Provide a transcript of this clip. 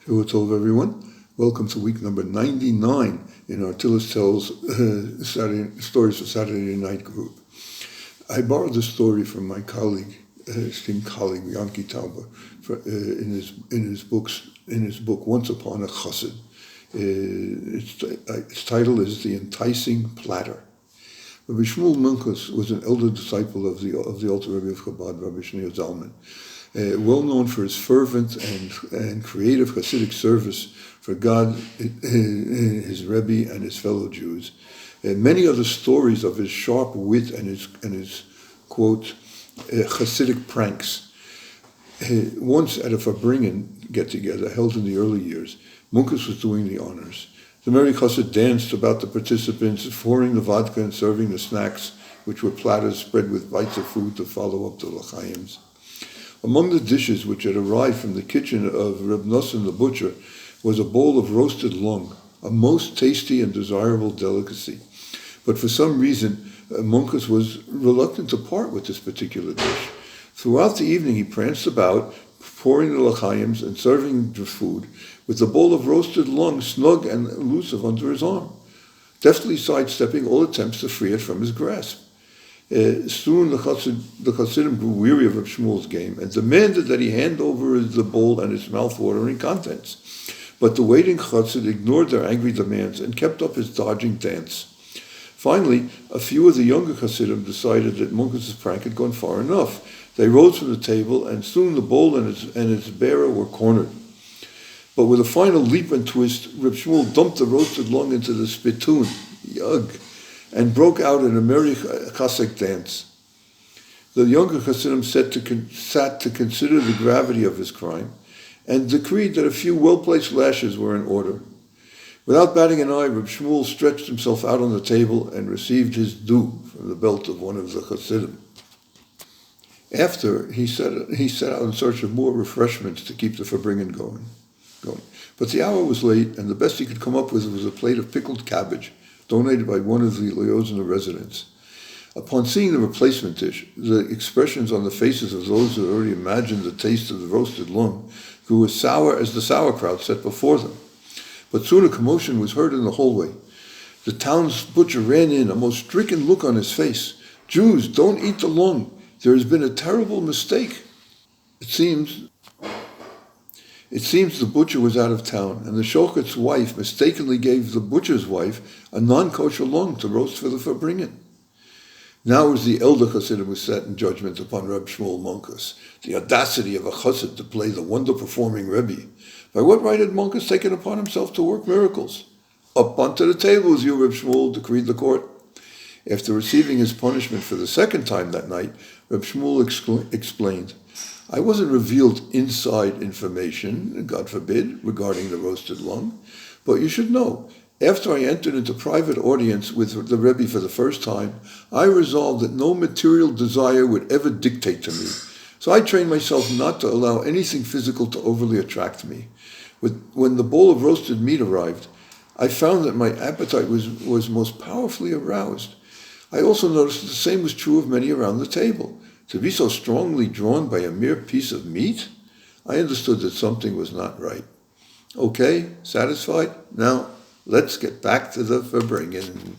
Shavua Tov, everyone. Welcome to week number 99 in our Tillis Tells Stories for Saturday Night group. I borrowed this story from my colleague, esteemed colleague, Yanki Tauber, in his book Once Upon a Chassid. Its title is The Enticing Platter. Reb Shmuel Munkes was an elder disciple of the Alter Rebbe of Chabad, Rabbi Shneur Zalman. Well known for his fervent and creative Hasidic service for God, his Rebbe, and his fellow Jews. Many are the stories of his sharp wit and his quote, Hasidic pranks. Once at a Farbringen get-together held in the early years, Munkes was doing the honors. The merry chassid danced about the participants, pouring the vodka and serving the snacks, which were platters spread with bites of food to follow up the l'chaims. Among the dishes which had arrived from the kitchen of Reb Nosson the butcher was a bowl of roasted lung, a most tasty and desirable delicacy. But for some reason, Munkes was reluctant to part with this particular dish. Throughout the evening, he pranced about, pouring the l'chaims and serving the food, with the bowl of roasted lung snug and elusive under his arm, deftly sidestepping all attempts to free it from his grasp. Soon the Chassidim grew weary of Reb Shmuel's game and demanded that he hand over the bowl and its mouth-watering contents. But the waiting Chassid ignored their angry demands and kept up his dodging dance. Finally, a few of the younger Chassidim decided that Munkes' prank had gone far enough. They rose from the table, and soon the bowl and its bearer were cornered. But with a final leap and twist, Reb Shmuel dumped the roasted lung into the spittoon, and broke out in a merry chasek dance. The younger Chassidim sat to consider the gravity of his crime, and decreed that a few well-placed lashes were in order. Without batting an eye, Reb Shmuel stretched himself out on the table and received his due from the belt of one of the Chassidim. After, he set out in search of more refreshments to keep the Farbringen going. But the hour was late, and the best he could come up with was a plate of pickled cabbage, donated by one of the Leozner residents. Upon seeing the replacement dish, the expressions on the faces of those who had already imagined the taste of the roasted lung grew as sour as the sauerkraut set before them. But soon a commotion was heard in the hallway. The town's butcher ran in, a most stricken look on his face. "Jews, don't eat the lung. There has been a terrible mistake." It seems the butcher was out of town, and the shochet's wife mistakenly gave the butcher's wife a non-kosher lung to roast for the Farbringen. Now as the elder Chassidim was set in judgment upon Reb Shmuel Munkes, the audacity of a chassid to play the wonder-performing Rebbe. By what right had Munkes taken upon himself to work miracles? "Up onto the table with you, Reb Shmuel," decreed the court. After receiving his punishment for the second time that night, Reb Shmuel explained, "I wasn't revealed inside information, God forbid, regarding the roasted lung, but you should know, after I entered into private audience with the Rebbe for the first time, I resolved that no material desire would ever dictate to me. So I trained myself not to allow anything physical to overly attract me. When the bowl of roasted meat arrived, I found that my appetite was most powerfully aroused. I also noticed that the same was true of many around the table. To be so strongly drawn by a mere piece of meat? I understood that something was not right. Okay, satisfied? Now, let's get back to the Farbringen."